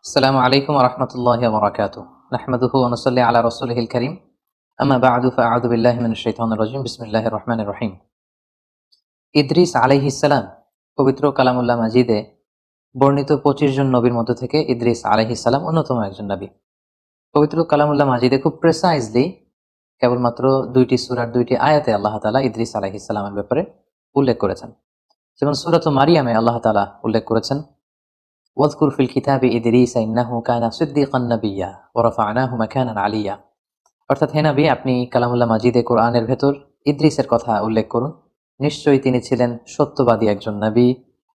السلام عليكم ورحمة الله وبركاته. نحمده ونصلي على رسوله الكريم. أما بعد فأعوذ بالله من الشيطان الرجيم. بسم الله الرحمن الرحيم. ইদ্রিস আলাইহিস সালাম পবিত্র কালামুল্লাহ মাজিদে বর্ণিত 25 জন নবীর মধ্য থেকে ইদ্রিস আলাইহিস সালাম অন্যতম একজন নবী। পবিত্র কালামুল্লাহ মাজিদে খুব প্রেসাইজলি কেবলমাত্র দুইটি সূরার দুইটি আয়াতে আল্লাহ তাআলা ইদ্রিস আলাইহিস সালামের ব্যাপারে উল্লেখ করেছেন। যেমন সূরাত মারিয়ামে আল্লাহ তাআলা উল্লেখ করেছেন ওয়াজকুর ফিল কিতাবি ইদরিস ইন্নাহু কানা সিদ্দিকান নাবিয়্যা ওয়া রাফা'নাহু মাকানান আলিয়্যা। অর্থাৎ হে নবী, আপনি কালামুল্লাহ মাজিদে কোরআনের ভেতর ইদ্রিসের কথা উল্লেখ করুন। নিশ্চয়ই তিনি ছিলেন সত্যবাদী একজন নবী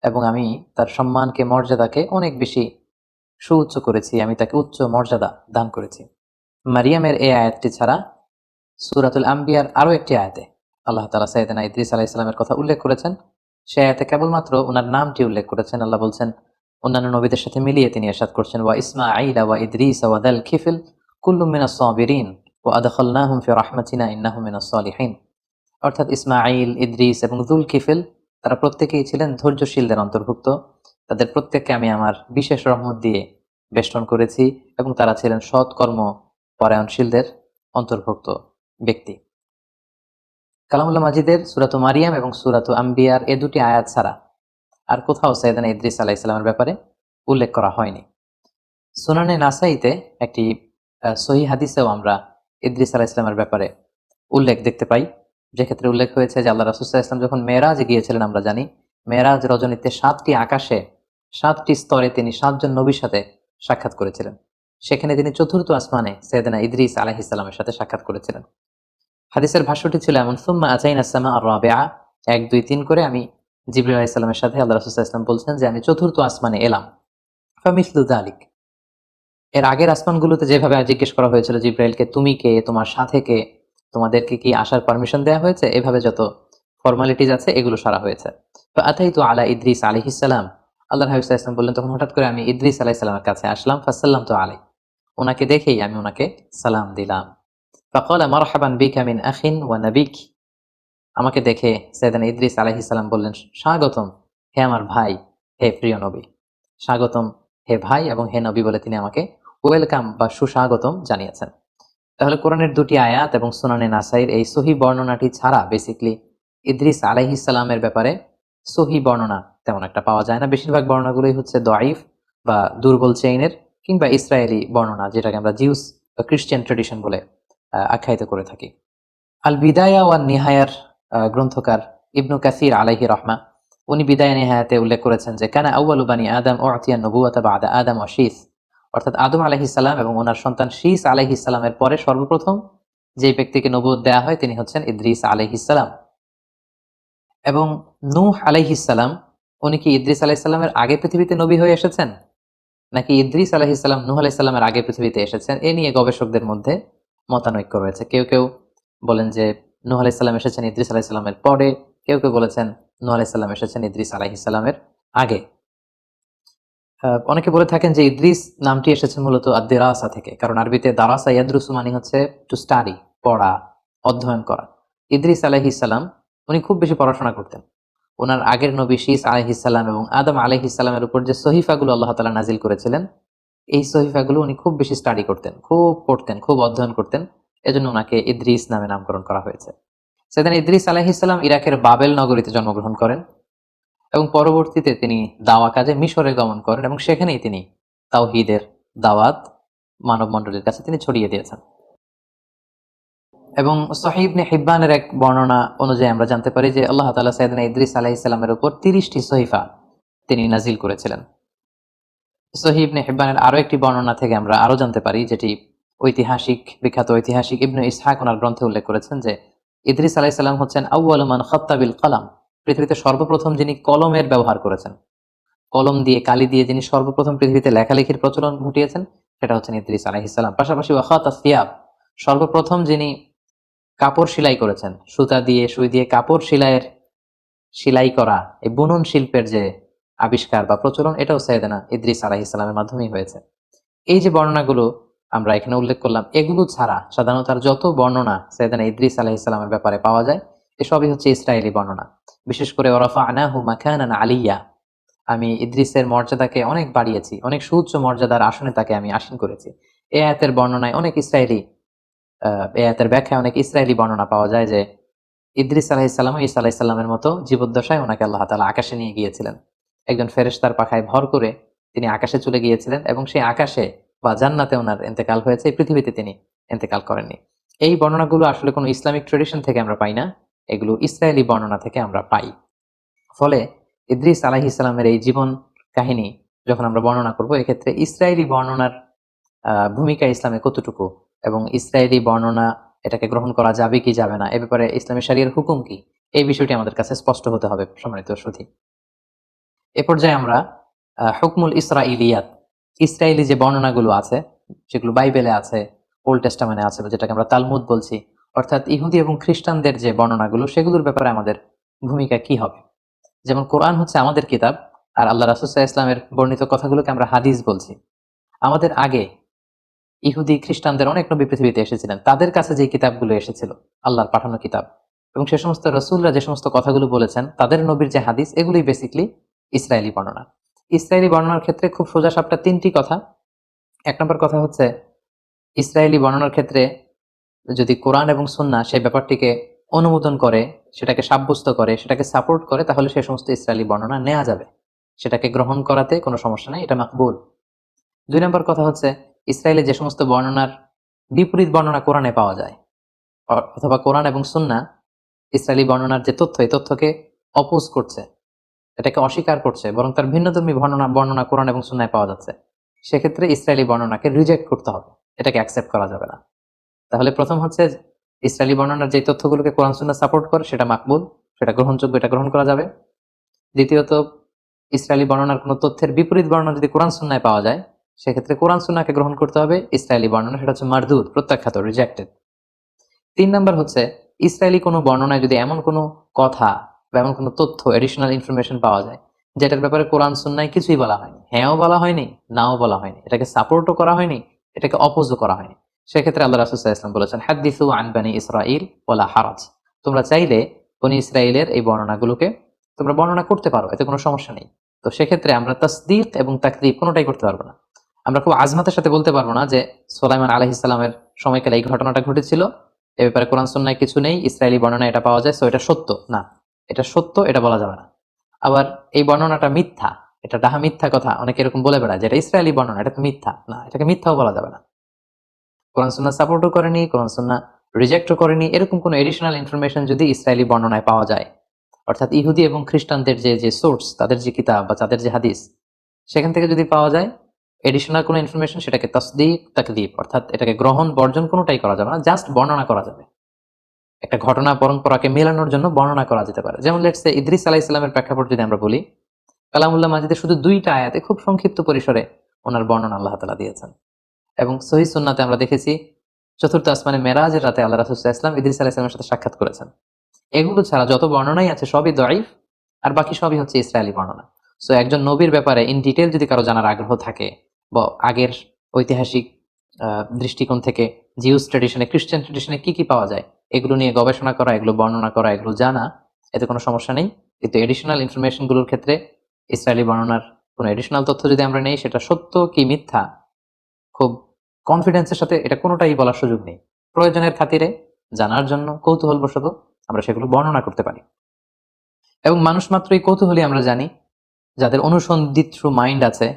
এবং আমি তার সম্মানকে মর্যাদাকে অনেক বেশি সুউচ্চ করেছি, আমি তাকে উচ্চ মর্যাদা দান করেছি। মারিয়ামের এই আয়াতটি ছাড়া সূরাতুল আম্বিয়ার আরও একটি আয়াতে আল্লাহ তাআলা সাইয়েদনা ইদ্রিস আলাইহিস সালামের কথা উল্লেখ করেছেন। সেই আয়াতে কেবলমাত্র ওনার নামটি উল্লেখ করেছেন। আল্লাহ বলছেন অন্যান্য নবীদের সাথে মিলিয়ে তিনি ইরশাদ করছেন ওয়া ইসমাঈলা ওয়া ইদ্রিস ওয়া যাল কিফল কুল্লুম মিনাস সাবিরিন ওয়া আদখালনাহুম ফি রাহমাতিনা ইন্নাহুম মিনাস সালিহিন। অর্থাৎ ইসমাঈল, ইদ্রিস এবং যুল কিফল তারা প্রত্যেকেই ছিলেন ধৈর্যশীলদের অন্তর্ভুক্ত। তাদের প্রত্যেককে আমি আমার বিশেষ রহমত দিয়ে বেষ্টন করেছি এবং তারা ছিলেন সৎকর্ম পরায়ণশীলদের অন্তর্ভুক্ত ব্যক্তি। কালামুল্লাহ মাজিদের সূরাত মারিয়াম এবং সূরাত আম্বিয়ার এ দুটি আয়াত ছাড়া আর কোথাও সাইয়েদনা ইদ্রিস আলাইহিস সালামের ব্যাপারে উল্লেখ করা হয়নি। সুনানে নাসাইতে একটি সহিহ হাদিসেও আমরা ইদ্রিস আলাইহিস সালামের ব্যাপারে উল্লেখ দেখতে পাই, যে ক্ষেত্রে উল্লেখ হয়েছে যে আল্লাহ রাসূল সাল্লাল্লাহু আলাইহি ওয়াসাল্লাম যখন মেরাজে গিয়েছিলেন, আমরা জানি মেরাজ রজনীতে 7টি আকাশে 7টি স্তরে তিনি 7 জন নবীর সাথে সাক্ষাৎ করেছিলেন। সেখানে তিনি চতুর্থ আসমানে সাইয়েদনা ইদ্রিস আলাইহিস সালামের সাথে সাক্ষাৎ করেছিলেন। হাদিসের ভাষ্যটি ছিল এমন, সুম্মা আতাইনা সামা আর-রাবিআ, 1 2 3 করে আমি জিবরিল আলাইহিস সালামের সাথে আল্লাহ রাসূল সাল্লাল্লাহু আলাইহি ওয়াসাল্লাম বলছেন যে আমি চতুর্থ আসমানে এলাম। ফামিসলু যালিক, এর আগের আসমানগুলোতে যেভাবে জিজ্ঞেস করা হয়েছিল জিবরাইলকে তুমি কে, তোমার সাথে কে, তোমাদেরকে কি আসার পারমিশন দেওয়া হয়েছে, এভাবে যত ফর্মালিটিজ আছে এগুলো সারা হয়েছে। তো আতাইতু আলা ইদ্রিস আলাইহিস সালাম, আল্লাহর হাবিব সাল্লাল্লাহু আলাইহি ওয়াসাল্লাম বললেন তখন হঠাৎ করে আমি ইদ্রিস আলাইহিস সালামের কাছে আসলাম। ফাসাল্লামতু আলাইহি, ওনাকে দেখেই আমি ওনাকে সালাম দিলাম। ফাকালা মারহাবান বিকা মিন আখিন ওয়া নাবিক, আমাকে দেখে সাইয়েদনা ইদ্রিস আলাইহিস সালাম বললেন স্বাগতম হে আমার ভাই, হে প্রিয় নবী। স্বাগতম হে ভাই এবং হে নবী বলে তিনি আমাকে ওয়েলকাম বা সুস্বাগতম জানিয়েছেন। তাহলে কোরআনের দুটি আয়াত এবং সুনানে নাসাইর এই সহি বর্ণনাটি ছাড়া বেসিক্যালি ইদ্রিস আলাইহিস সালামের ব্যাপারে সহি বর্ণনা তেমন একটা পাওয়া যায় না। বেশিরভাগ বর্ণনাগুলোই হচ্ছে দঈফ বা দুর্বল চেইনের কিংবা ইসরায়েলি বর্ণনা, যেটাকে আমরা জিউস বা ক্রিশ্চিয়ান ট্রেডিশন বলে আখ্যায়িত করে থাকি। আল বিদায়া ওয়ান নিহায়ার গ্রন্থকার ইবনু কাসির আলাইহি রহমা, উনি বিদায় নিহায়াতে উল্লেখ করেছেন যে কানা আউয়ালু বানি আদম উতিয়া নবুওয়াতা বাদা আদম ওয়া শীস, অর্থাৎ আদম আলাইহিস সালাম এবং ওনার সন্তান শীস আলাইহিস সালামের পরে সর্বপ্রথম যে ব্যক্তিকে নবুয়ত দেয়া হয় তিনি হচ্ছেন ইদ্রিস আলাইহিস সালাম। এবং নূহ আলাইহিস সালাম, উনি কি ইদ্রিস আলাইহিস সালামের আগে পৃথিবীতে নবী হয়ে এসেছেন নাকি ইদ্রিস আলাইহিস সালাম নূহ আলাইহিস সালামের আগে পৃথিবীতে এসেছেন, এ নিয়ে গবেষকদের মধ্যে মতানৈক্য রয়েছে। কেউ কেউ বলেন যে নূহ আলাইহিস সালাম এসেছেন ইদ্রিস আলাইহিস সালামের পরে, কেউ কেউ বলেছেন নূহ আলাইহিস সালাম এসেছেন ইদ্রিস আলাইহিস সালামের আগে। অনেকে বলে থাকেন যে ইদ্রিস নামটি এসেছে মূলত আদ-দিরাসা থেকে, কারণ আরবিতে দারাসা ইয়াদরুসু মানে হচ্ছে টু স্টাডি, পড়া, অধ্যয়ন করা। ইদ্রিস আলাইহিস সালাম উনি খুব বেশি পড়াশোনা করতেন। ওনার আগের নবী শীস আলাইহিস সালাম এবং আদম আলাইহিস সালামের উপর যে সহিফাগুলো আল্লাহ তাআলা নাজিল করেছিলেন, এই সহিফাগুলো উনি খুব বেশি স্টাডি করতেন, খুব পড়তেন, খুব অধ্যয়ন করতেন। এজন্য ওনাকে ইদ্রিস নামে নামকরণ করা হয়েছে। সেদিন ইদ্রিস আলাইহিস সালাম ইরাকের বাবেল নগরীতে জন্মগ্রহণ করেন এবং পরবর্তীতে তিনি দাওয়া কাজে মিশরে গমন করেন এবং সেখানেই তিনি তাওহীদের দাওয়াত মানব মণ্ডলীর কাছে তিনি ছড়িয়ে দিয়েছেন। এবং সহিহ ইবনে হিব্বানের এক বর্ণনা অনুযায়ী আমরা জানতে পারি যে আল্লাহ তাআলা সাইয়েদনা ইদ্রিস আলাইহিস সালামের উপর 30টি সহিফা তিনি নাজিল করেছিলেন। সহিহ ইবনে হিব্বানের আরো একটি বর্ণনা থেকে আমরা আরো জানতে পারি, যেটি বিখ্যাত ঐতিহাসিক ইবনে ইসহাক ওনার গ্রন্থে উল্লেখ করেছেন যে ইদ্রিস আলাইহিস সালাম হচ্ছেন আউয়ালু মান খাত্তা বিল কলম, পৃথিবীতে সর্বপ্রথম যিনি কলমের ব্যবহার করেছেন, কলম দিয়ে কালি দিয়ে যিনি সর্বপ্রথম পৃথিবীতে লেখালেখির প্রচলন ঘটিয়েছেন সেটা হচ্ছেন ইদ্রিস আলাইহিস সালাম। পাশাপাশি ওয়াখাতাস সিয়াব, সর্বপ্রথম যিনি কাপড় সেলাই করেছেন, সুতা দিয়ে সুই দিয়ে কাপড় সেলাই করা, এই বুনন শিল্পের যে আবিষ্কার বা প্রচলন, এটাও সাইয়েদনা ইদ্রিস আলাইহিস সালামের মাধ্যমেই হয়েছে। এই যে বর্ণনাগুলো আমরা এখানে উল্লেখ করলাম, এগুলো ছাড়া সাধারণত আর যত বর্ণনা সাইয়েদনা ইদ্রিস আলাইহিস সালামের ব্যাপারে পাওয়া যায় এসবই হচ্ছে ইসরায়েলি বর্ণনা। বিশেষ করে ওয়া রাফা'নাহু মাকানান আলিয়্যা, আমি ইদ্রিসের মর্যাদাকে অনেক বাড়িয়েছি, অনেক সুউচ্চ মর্যাদার আসনে তাকে আমি আসীন করেছি। এই আয়াতের বর্ণনায় অনেক ইসরায়েলি এই আয়াতের ব্যাখ্যায় অনেক ইসরায়েলি বর্ণনা পাওয়া যায় যে ইদ্রিস আলাইহিসসালাম ও ঈসা আলাইহিসসালামের মতো জীবদ্দশায় ওনাকে আল্লাহ তাআলা আকাশে নিয়ে গিয়েছিলেন। একজন ফেরেশতার পাখায় ভর করে তিনি আকাশে চলে গিয়েছিলেন এবং সেই আকাশে বা জান্নাতে ওনার ইন্তেকাল হয়েছে, এই পৃথিবীতে তিনি ইন্তেকাল করেননি। এই বর্ণনাগুলো আসলে কোনো ইসলামিক ট্রেডিশন থেকে আমরা পাই না, এগুলো ইসরায়েলি বর্ণনা থেকে আমরা পাই। ফলে ইদ্রিস আলাইহিসসালামের এই জীবন কাহিনী যখন আমরা বর্ণনা করব, এক্ষেত্রে ইসরায়েলি বর্ণনার ভূমিকা ইসলামে কতটুকু এবং ইসরায়েলি বর্ণনা এটাকে গ্রহণ করা যাবে কি যাবে না, এ ব্যাপারে ইসলামী শরিয়ার হুকুম কি, এই বিষয়টি আমাদের কাছে স্পষ্ট হতে হবে সম্মানিত সুধী। এ পর্যায়ে আমরা হুকমুল ইসরাইলিয়াত, ইসরায়েলি যে বর্ণনাগুলো আছে যেগুলো বাইবেলে আছে, ওল্ড টেস্টামেন্টে আছে, যেটাকে আমরা তালমুদ বলছি, অর্থাৎ ইহুদি এবং খ্রিস্টানদের যে বর্ণনাগুলো, সেগুলোর ব্যাপারে আমাদের ভূমিকা কি হবে। যেমন কোরআন হচ্ছে আমাদের কিতাব, আর আল্লাহ রাসূল সাল্লাল্লাহু আলাইহি ওয়াসাল্লামের বর্ণিত কথাগুলোকে আমরা হাদিস বলছি। আমাদের আগে ইহুদি খ্রিস্টানদের অনেক নবী পৃথিবীতে এসেছিলেন, তাদের কাছে যে কিতাবগুলো এসেছিল আল্লাহর পাঠানো কিতাব, এবং সে সমস্ত রসুলরা যে সমস্ত কথাগুলো বলেছেন, তাদের নবীর যে হাদিস, এগুলোই বেসিকলি ইসরায়েলি বর্ণনা। ইসরায়েলি বর্ণনার ক্ষেত্রে খুব সোজা সাপটা তিনটি কথা। এক নম্বর কথা হচ্ছে, ইসরায়েলি বর্ণনার ক্ষেত্রে যদি কোরআন এবং সুন্নাহ সেই ব্যাপারটিকে অনুমোদন করে, সেটাকে সাব্যস্ত করে, সেটাকে সাপোর্ট করে, তাহলে সে সমস্ত ইসরায়েলি বর্ণনা নেওয়া যাবে, সেটাকে গ্রহণ করাতে কোনো সমস্যা নেই, এটা মাকবুল। দুই নম্বর কথা হচ্ছে, ইসরায়েলে যে সমস্ত বর্ণনার বিপরীত বর্ণনা কোরআনে পাওয়া যায়, অথবা কোরআন এবং সুন্নাহ ইসরায়েলি বর্ণনার যে তথ্য, এই তথ্যকে অপোজ করছে, এটাকে অস্বীকার করছে, বরং তার ভিন্নধর্মী বর্ণনা কোরআন এবং সুন্নায় পাওয়া যাচ্ছে, সেক্ষেত্রে ইসরায়েলি বর্ণনাকে রিজেক্ট করতে হবে, এটাকে অ্যাকসেপ্ট করা যাবে না। তাহলে প্রথম হচ্ছে, ইসরায়েলি বর্ণনার যে তথ্যগুলোকে কোরআন সুন্নাহ সাপোর্ট করে, সেটা মাকবুল, সেটা গ্রহণযোগ্য, এটা গ্রহণ করা যাবে। দ্বিতীয়ত, ইসরায়েলি বর্ণনার কোনো তথ্যের বিপরীত বর্ণনা যদি কোরআন সুন্নায় পাওয়া যায়, সেক্ষেত্রে কোরআন সুন্নাহকে গ্রহণ করতে হবে, ইসরায়েলি বর্ণনা সেটা হচ্ছে মারদুদ, প্রত্যাখ্যাত, রিজেক্টেড। তিন নাম্বার হচ্ছে, ইসরায়েলি কোনো বর্ণনায় যদি এমন কোনো কথা বা এমন কোনো তথ্য, এডিশনাল ইনফরমেশন পাওয়া যায়, যেটার ব্যাপারে কোরআন সুন্নায় কিছুই বলা হয়নি, হ্যাঁও বলা হয়নি, নাও বলা হয়নি, এটাকে সাপোর্টও করা হয়নি, এটাকে অপোজও করা হয়নি, সেক্ষেত্রে আল্লাহ রাসূল সাল্লাল্লাহু আলাইহি ওয়াসাল্লাম বলেছেন, হাদ্দিসু আন বানি ইসরাঈল ওয়ালা হারাজ, তোমরা চাইলে বনি ইসরাইলের এই বর্ণনাগুলোকে তোমরা বর্ণনা করতে পারো, এতে কোনো সমস্যা নেই। তো সেক্ষেত্রে আমরা তাসদীক এবং তাকযীব কোনোটাই করতে পারবো না। আমরা খুব আজমাতের সাথে বলতে পারবো না যে সুলাইমান আলাইহিস সালামের সময়কালে এই ঘটনাটা ঘটেছিল, এ ব্যাপারে কোরআন সুন্নায় কিছু নেই, ইসরায়েলি বর্ণনা এটা পাওয়া যায়, সো এটা সত্য না, এটা সত্য, এটা বলা যাবে না। আবার এই বর্ণনাটা মিথ্যা, এটা ডাহা মিথ্যা কথা অনেকে এরকম বলে বেড়ায়, যেটা ইসরায়েলি বর্ণনা, এটা তো মিথ্যা না, এটাকে মিথ্যাও বলা যাবে না। কোরআন সুন্নাহ সাপোর্টও করেনি, কোরআন সুন্নাহ রিজেক্টও করেনি, এরকম কোনো এডিশনাল ইনফরমেশন যদি ইসরায়েলি বর্ণনায় পাওয়া যায়, অর্থাৎ ইহুদি এবং খ্রিস্টানদের যে যে সোর্স, তাদের যে কিতাব বা তাদের যে হাদিস, সেখান থেকে যদি পাওয়া যায় এডিশনাল কোনো ইনফরমেশন, সেটাকে তাসদীক তাকযীব, অর্থাৎ এটাকে গ্রহণ বর্জন কোনোটাই করা যাবে না, জাস্ট বর্ণনা করা যাবে। একটা ঘটনা পরম্পরাকে মেলানোর জন্য বর্ণনা করা যেতে পারে। যেমন লেটস সে ইদ্রিস আলাইহিস সালামের প্রেক্ষাপট যদি আমরা বলি, কালামুল্লাহ মাজিদে শুধু 2টা আয়াতে খুব সংক্ষিপ্ত পরিসরে ওনার বর্ণনা আল্লাহ তাআলা দিয়েছেন, এবং সহিহ সুন্নাতে আমরা দেখেছি চতুর্থ আসমানে মেরাজের রাতে আল্লাহ রাসূল সাল্লাল্লাহু আলাইহি ওয়াসাল্লাম ইদ্রিস আলাইহিস সালামের সাথে সাক্ষাৎ করেছেন। এগুলো ছাড়া যত বর্ণনাই আছে সবই দঈফ, আর বাকি সবই হচ্ছে ইসরায়েলি বর্ণনা। সো একজন নবীর ব্যাপারে ইন ডিটেইল যদি কারো জানার আগ্রহ থাকে, বা আগের ঐতিহাসিক দৃষ্টিকোণ থেকে জিউস ট্র্যাডিশনে, খ্রিস্টান ট্র্যাডিশনে কি কি পাওয়া যায়, এগুলো নিয়ে গবেষণা করা, এগুলো বর্ণনা করা, এগুলো জানা, এতে কোনো সমস্যা নেই। কিন্তু এডিশনাল ইনফরমেশন গুলোর ক্ষেত্রে ইসরায়েলি বর্ণনার কোনো এডিশনাল তথ্য যদি আমরা নেই, সেটা সত্য কি মিথ্যা খুব কনফিডেন্সের সাথে এটা কোনোটাই বলার সুযোগ নেই। প্রয়োজনের খাতিরে, জানার জন্য, কৌতূহলবশত আমরা সেগুলো বর্ণনা করতে পারি। এবং মানুষ মাত্রই কৌতূহলী, আমরা জানি, যাদের অনুসন্ধিৎসু মাইন্ড আছে,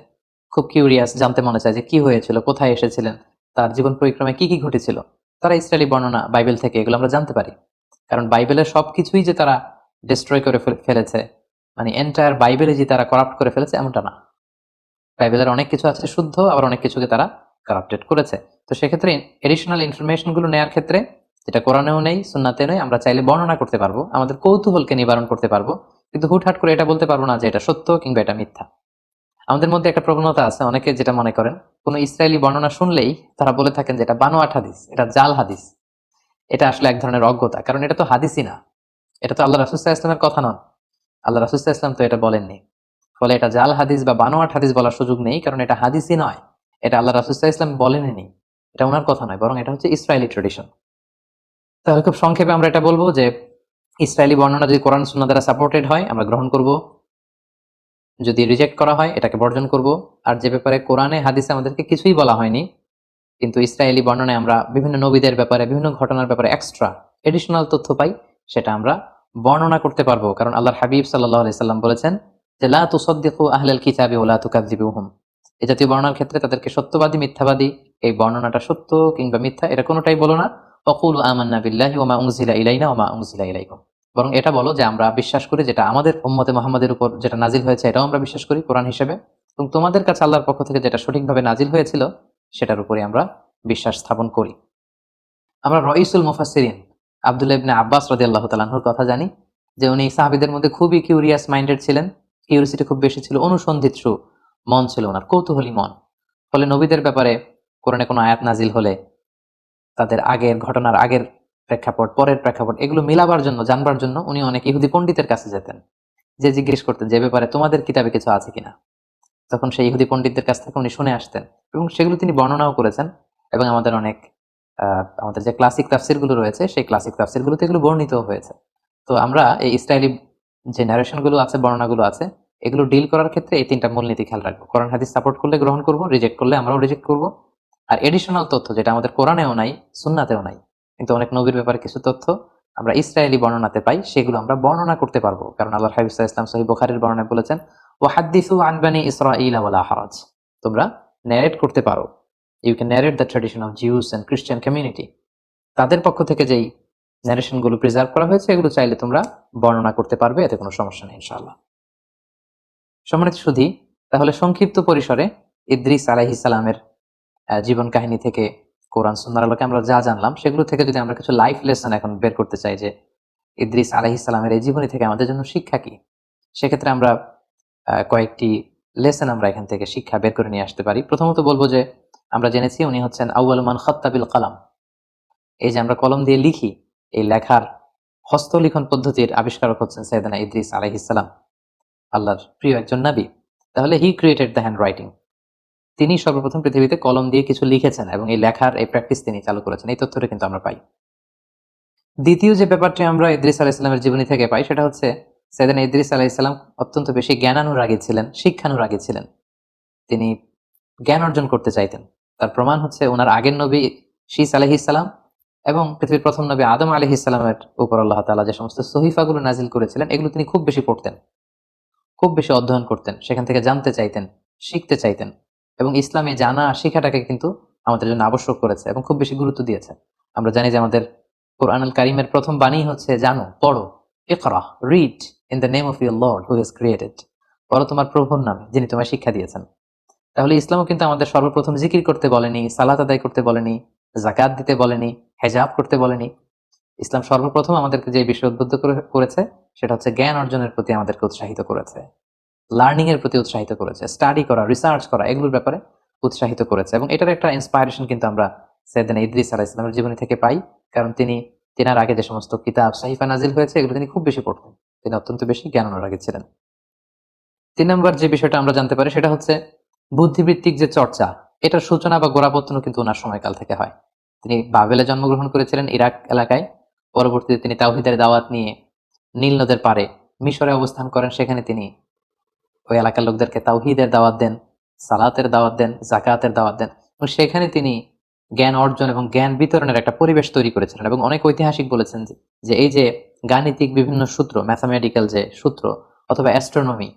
খুব কিউরিয়াস, জানতে মনে চায় যে কি হয়েছিল, কোথায় এসেছিলেন, তার জীবন পরিক্রমায় কি কি ঘটেছিল, তারা ইসরায়েলি বর্ণনা বাইবেল থেকে এগুলো আমরা জানতে পারি। কারণ বাইবেলের সবকিছুই যে তারা ডিস্ট্রয় করে ফেলেছে, মানে এন্টায়ার বাইবেলে যে তারা করাপ্ট করে ফেলেছে, এমনটা না। বাইবেলের অনেক কিছু আছে শুদ্ধ, আবার অনেক কিছুকে তারা কারাপ্টেড করেছে। তো সেক্ষেত্রে এডিশনাল ইনফরমেশন গুলো নেওয়ার ক্ষেত্রে, যেটা কোরআনেও নেই, সুন্নাতে নেই, আমরা চাইলে বর্ণনা করতে পারবো, আমাদের কৌতূহলকে নিবারণ করতে পারবো, কিন্তু হুটহাট করে এটা বলতে পারবো না যে এটা সত্য কিংবা এটা মিথ্যা। আমাদের মধ্যে একটা প্রবণতা আছে, অনেকে যেটা মনে করেন, কোনো ইসরায়েলি বর্ণনা শুনলেই তারা বলে থাকেন যে এটা বানোয়াট হাদিস, এটা জাল হাদিস। এটা আসলে এক ধরনের অজ্ঞতা, কারণ এটা তো হাদিসই না, এটা তো আল্লাহ রাসূল সাল্লাল্লাহু আলাইহি ওয়াসাল্লামের কথা নন, আল্লাহ রাসূল সাল্লাল্লাহু আলাইহি ওয়াসাল্লাম তো এটা বলেননি। ফলে এটা জাল হাদিস বা বানোয়াট হাদিস বলার সুযোগ নেই, কারণ এটা হাদিসই নয়, এটা আল্লাহ রাসূল সাল্লাল্লাহু আলাইহি ওয়াসাল্লাম বলেননি, এটা ওনার কথা নয়, বরং এটা হচ্ছে ইসরায়েলি ট্রেডিশন। তাহলে খুব সংক্ষেপে আমরা এটা বলবো যে ইসরায়েলি বর্ণনা যদি কোরআন সুন্নাহ দ্বারা সাপোর্টেড হয়, আমরা গ্রহণ করব। যদি রিজেক্ট করা হয় এটাকে বর্জন করব। আর যে ব্যাপারে কোরআনে হাদিসে আমাদেরকে কিছুই বলা হয়নি, কিন্তু ইসরায়েলি বর্ণনায় আমরা বিভিন্ন নবীদের ব্যাপারে, বিভিন্ন ঘটনার ব্যাপারে এক্সট্রা এডিশনাল তথ্য পাই, সেটা আমরা বর্ণনা করতে পারবো। কারণ আল্লাহর হাবিব সাল্লাল্লাহু আলাইহি সাল্লাম বলেছেন যে লা তুসাদ্দিকু আহলাল কিতাবি ওয়া লা তুকাযযিবুহুম। এই জাতীয় বর্ণনার ক্ষেত্রে তাদেরকে সত্যবাদী মিথ্যাবাদী, এই বর্ণনাটা সত্য কিংবা মিথ্যা এটা কোনোটাই বলো না। ওয়াকুলু আমান্না বিল্লাহি ওয়া মা উনজিলা ইলাইনা ওয়া মা উনজিলা ইলাইকুম। বরং এটা বলো যে আমরা বিশ্বাস করি যেটা আমাদের উম্মতে মুহাম্মাদের উপর যেটা নাজিল হয়েছে এটাও আমরা বিশ্বাস করি কোরআন হিসেবে, এবং তোমাদের কাছে আল্লাহর পক্ষ থেকে যেটা সঠিকভাবে নাজিল হয়েছিল সেটার উপরে আমরা বিশ্বাস স্থাপন করি। আমরা রইসুল মুফাসসিরিন আব্দুল্লাহ ইবনে আব্বাস রাদিয়াল্লাহু তাআলা আনহুর কথা জানি যে উনি সাহাবীদের মধ্যে খুবই কিউরিয়াস মাইন্ডেড ছিলেন, কিউরিসিটি খুব বেশি ছিল, অনুসন্ধিৎসু মন ছিল ওনার, কৌতূহলী মন। ফলে নবীদের ব্যাপারে কোরআনে কোনো আয়াত নাজিল হলে তাদের আগের ঘটনার আগের প্রেক্ষাপট, পরের প্রেক্ষাপট এগুলো মিলাবার জন্য, জানবার জন্য উনি অনেক ইহুদি পণ্ডিতের কাছে যেতেন, যে জিজ্ঞেস করতেন যে ব্যাপারে তোমাদের কিতাবে কিছু আছে কিনা। তখন সেই ইহুদি পণ্ডিতদের কাছ থেকে উনি শুনে আসতেন এবং সেগুলো তিনি বর্ণনাও করেছেন। এবং আমাদের অনেক আমাদের যে ক্লাসিক তাফসিরগুলো রয়েছে সেই ক্লাসিক তাফসিরগুলোতে এগুলো বর্ণিত হয়েছে। তো আমরা এই ইসরায়েলি যে ন্যারেশনগুলো আছে, বর্ণনাগুলো আছে, এগুলো ডিল করার ক্ষেত্রে এই তিনটা মূলনীতি খেয়াল রাখবো। কোরআন হাদিস সাপোর্ট করলে গ্রহণ করব, রিজেক্ট করলে আমরাও রিজেক্ট করব। আর এডিশনাল তথ্য যেটা আমাদের কোরআনেও নাই, সুন্নাতেও নাই, কিন্তু অনেক নবীর ব্যাপারে কিছু তথ্য আমরা ইসরায়েলি বর্ণনাতে পাই, সেগুলো আমরা বর্ণনা করতে পারবো। কারণ আল্লাহ হাবিব সাল্লাল্লাহু আলাইহি ওয়াসাল্লাম সহিহ বুখারীর বর্ণনায় বলেছেন ওয়াহাদ্দিসু আন বানি ইসরাঈল ওয়ালা হারাজ। তোমরা ন্যারেট করতে পারো, you can narrate the tradition of Jews and Christian community. তাদের পক্ষ থেকে যেই ন্যারেশন গুলো প্রিজার্ভ করা হয়েছে এগুলো চাইলে তোমরা বর্ণনা করতে পারবে, এতে কোনো সমস্যা নেই ইনশাআল্লাহ। সম্মানিত সুধী, তাহলে সংক্ষিপ্ত পরিসরে ইদ্রিস আলাইহিস সালামের জীবন কাহিনী থেকে কোরআন সুন্নাহর আলোকে আমরা যা জানলাম, সেগুলো থেকে যদি আমরা কিছু লাইফ লেসন এখন বের করতে চাই যে ইদ্রিস আলাইহিস সালামের এই জীবনী থেকে আমাদের জন্য শিক্ষা কি, সেক্ষেত্রে আমরা কয়েকটি লেসন আমরা এখান থেকে শিক্ষা বের করে নিয়ে আসতে পারি। প্রথমত বলবো যে আমরা জেনেছি উনি হচ্ছেন আউয়ালু মান খাত্তা বিল কালাম। এই যে আমরা কলম দিয়ে লিখি, এই লেখার হস্তলিখন পদ্ধতির আবিষ্কারক হচ্ছেন সাইয়েদনা ইদ্রিস আলাইহিস সালাম, আল্লাহর প্রিয় একজন নবী। তাহলে হি ক্রিয়েটেড দ্য হ্যান্ড রাইটিং। তিনি সর্বপ্রথম পৃথিবীতে কলম দিয়ে কিছু লিখেছেন এবং এই লেখার এই প্র্যাকটিস তিনি চালু করেছেন। এই তথ্যটা কিন্তু আমরা পাই। দ্বিতীয় যে ব্যাপারটি আমরা ইদ্রিস আলাইহিস সালামের জীবনী থেকে পাই সেটা হচ্ছে সাইয়েদনা ইদ্রিস আলাইহিস সালাম অত্যন্ত বেশি জ্ঞানানুরাগী ছিলেন, শিক্ষানুরাগী ছিলেন। তিনি জ্ঞান অর্জন করতে চাইতেন। তার প্রমাণ হচ্ছে ওনার আগের নবী শীস আলাইহিস সালাম এবং পৃথিবীর প্রথম নবী আদম আলাইহিস সালামের উপর আল্লাহ তাআলা যে সমস্ত সহিফাগুলো নাজিল করেছিলেন এগুলো তিনি খুব বেশি পড়তেন, খুব বেশি অধ্যয়ন করতেন, সেখান থেকে জানতে চাইতেন, শিখতে চাইতেন। এবং ইসলামে জানা শিখাটাকে কিন্তু আমাদের জন্য আবশ্যক করেছে এবং খুব বেশি গুরুত্ব দিয়েছে। আমরা জানি যে আমাদের কোরআনুল কারীমের প্রথম বাণী হচ্ছে জানো, পড়ো, ইকরা, read in the name of your lord who has created. পড়ো তোমার প্রভুর নামে যিনি তোমায় শিক্ষা দিয়েছেন। তাহলে ইসলামও কিন্তু আমাদের সর্বপ্রথম জিকির করতে বলেনি, সালাত আদায় করতে বলেনি, যাকাত দিতে বলেনি, হেজাব করতে বলেনি। ইসলাম সর্বপ্রথম আমাদেরকে যে বিষয় উদ্বুদ্ধ করেছে সেটা হচ্ছে জ্ঞান অর্জনের প্রতি আমাদেরকে উৎসাহিত করেছে, লার্নিং এর প্রতি উৎসাহিত করেছে, স্টাডি করা, রিসার্চ করা, এগুলোর ব্যাপারে উৎসাহিত করেছে। এবং এটার একটা ইন্সপায়ারেশন কিন্তু আমরা সাইয়েদনা ইদ্রিস আলাইহিস সালামের জীবনী থেকে পাই। কারণ তিনার আগে যে সমস্ত কিতাব সাহিফা নাজিল হয়েছে এগুলো তিনি খুব বেশি পড়তেন, তিনি অত্যন্ত বেশি জ্ঞান অনুরাগী ছিলেন। ৩ নম্বর যে বিষয়টা আমরা জানতে পারি সেটা হচ্ছে বুদ্ধিবৃত্তিক যে চর্চা, এটার সূচনা বা গোড়াপত্তনও কিন্তু ওনার সময়কাল থেকে হয়। তিনি বাবেলে জন্মগ্রহণ করেছিলেন, ইরাক এলাকায়। পরবর্তীতে তিনি তাওহীদের দাওয়াত নিয়ে নীল নদের পাড়ে মিশরে অবস্থান করেন। সেখানে তিনি ওই এলাকার লোকদেরকে তাওহীদের দাওয়াত দেন, সালাতের দাওয়াত দেন, যাকাতের দাওয়াত দেন, এবং সেখানে তিনি জ্ঞান অর্জন এবং জ্ঞান বিতরণের একটা পরিবেশ তৈরি করেছিলেন। এবং অনেক ঐতিহাসিক বলেছেন যে এই যে গাণিতিক বিভিন্ন সূত্র, ম্যাথামেটিক্যাল যে সূত্র অথবা অ্যাস্ট্রোনমি,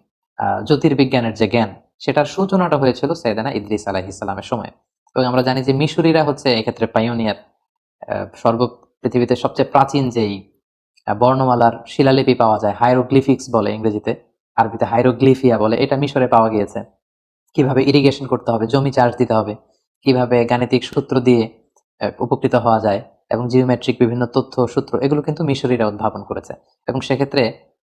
জ্যোতির্বিজ্ঞানের যে জ্ঞান, সেটার সূচনাটা হয়েছিল সাইয়েদনা ইদ্রিস আলাইহিস সালামের সময়। এবং আমরা জানি যে মিশরীরা হচ্ছে এক্ষেত্রে পাইওনিয়ার। পৃথিবীতে সবচেয়ে প্রাচীন যেই বর্ণমালার শিলালিপি পাওয়া যায়, হাইরোগ্লিফিক্স বলে ইংরেজিতে, আরবিতে হাইরোগ্লিফিয়া বলে, এটা মিশরে পাওয়া গিয়েছে। কিভাবে ইরিগেশন করতে হবে, জমি চাষ দিতে হবে, কিভাবে গাণিতিক সূত্র দিয়ে উপকৃত হওয়া যায়, এবং জিওমেট্রিক বিভিন্ন তথ্য সূত্র, এগুলো কিন্তু মিশরীরা উদ্ভাবন করেছে। এবং সেক্ষেত্রে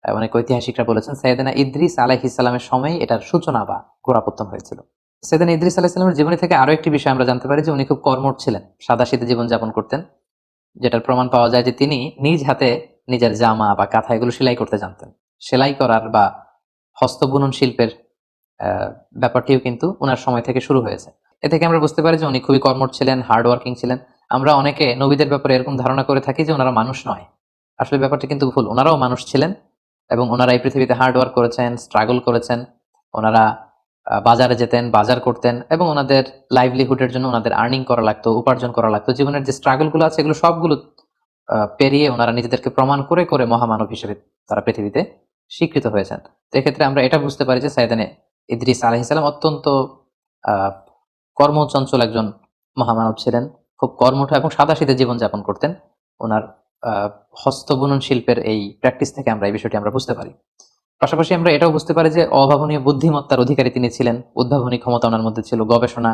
অনেক ঐতিহাসিকরা বলেছেন সাইয়েদনা ইদ্রিস আলাইহিস সালামের সময় এটার সূচনা বা গোড়াপত্তন হয়েছিল। সাইয়েদনা ইদ্রিস আলাইহিস সালামের জীবনী থেকে আরো একটি বিষয় আমরা জানতে পারি যে উনি খুব কর্মঠ ছিলেন, সাদাসিধে জীবনযাপন করতেন, যেটার প্রমাণ পাওয়া যায় যে তিনি নিজ হাতে নিজের জামা বা কাঁথা এগুলো সেলাই করতে জানতেন। সেলাই করার বা হস্তবুনন শিল্পের ব্যাপারটিও কিন্তু ওনার সময় থেকে শুরু হয়েছে। এ থেকে আমরা বুঝতে পারি যে উনি খুবই কর্মঠ ছিলেন, হার্ড ওয়ার্কিং ছিলেন। আমরা অনেকে নবীদের ব্যাপারে এরকম ধারণা করে থাকি যে ওনারা মানুষ নয়, আসলে ব্যাপারটা কিন্তু ভুল। ওনারাও মানুষ ছিলেন এবং ওনারা এই পৃথিবীতে হার্ড ওয়ার্ক করেছেন, স্ট্রাগল করেছেন, ওনারা বাজারে যেতেন, বাজার করতেন এবং ওনাদের লাইভলিহুডের জন্য ওনাদের আর্নিং করা লাগতো, উপার্জন করা লাগতো। জীবনের যে স্ট্রাগল গুলো আছে এগুলো সবগুলো পেরিয়ে ওনারা নিজেদেরকে প্রমাণ করে করে মহামানব হিসেবে তারা পৃথিবীতে স্বীকৃত হয়েছেন। তো এক্ষেত্রে আমরা এটা বুঝতে পারি যে সাইয়েদানে ইদ্রিস আলাইহিস সালাম অত্যন্ত আহ কর্মচঞ্চল একজন মহামানব ছিলেন। খুব কর্মঠ এবং সাদাসিধে জীবনযাপন করতেন। ওনার হস্তবুনন শিল্পের এই প্র্যাকটিস থেকে আমরা এই বিষয়টি আমরা বুঝতে পারি। পাশাপাশি আমরা এটাও বুঝতে পারি যে অভাবনীয় বুদ্ধিমত্তার অধিকারী তিনি ছিলেন। উদ্ভাবনী ক্ষমতা ওনার মধ্যে ছিল, গবেষণা,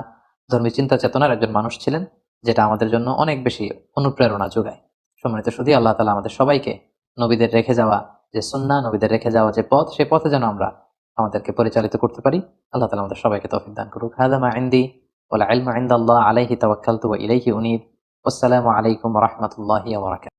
ধর্মী চিন্তা চেতনার একজন মানুষ ছিলেন, যেটা আমাদের জন্য অনেক বেশি অনুপ্রেরণা যোগায়। সম্মানিত শুধু আল্লাহ তাআলা আমাদের সবাইকে নবীদের রেখে যাওয়া যে সুন্নাহ, নবীদের রেখে যাওয়া যে পথ, সেই পথে যেন আমরা আমাদেরকে পরিচালিত করতে পারি। আল্লাহ তাআলা আমাদের সবাইকে তৌফিক দান করুক। হাযা মা ইনদি ওয়াল ইলমু ইনদাল্লাহ আলাইহি তাওয়াক্কালতু ওয়া ইলাইহি উনীব। আসসালামু আলাইকুম ওয়া রাহমাতুল্লাহি ওয়া বারাকাতুহু।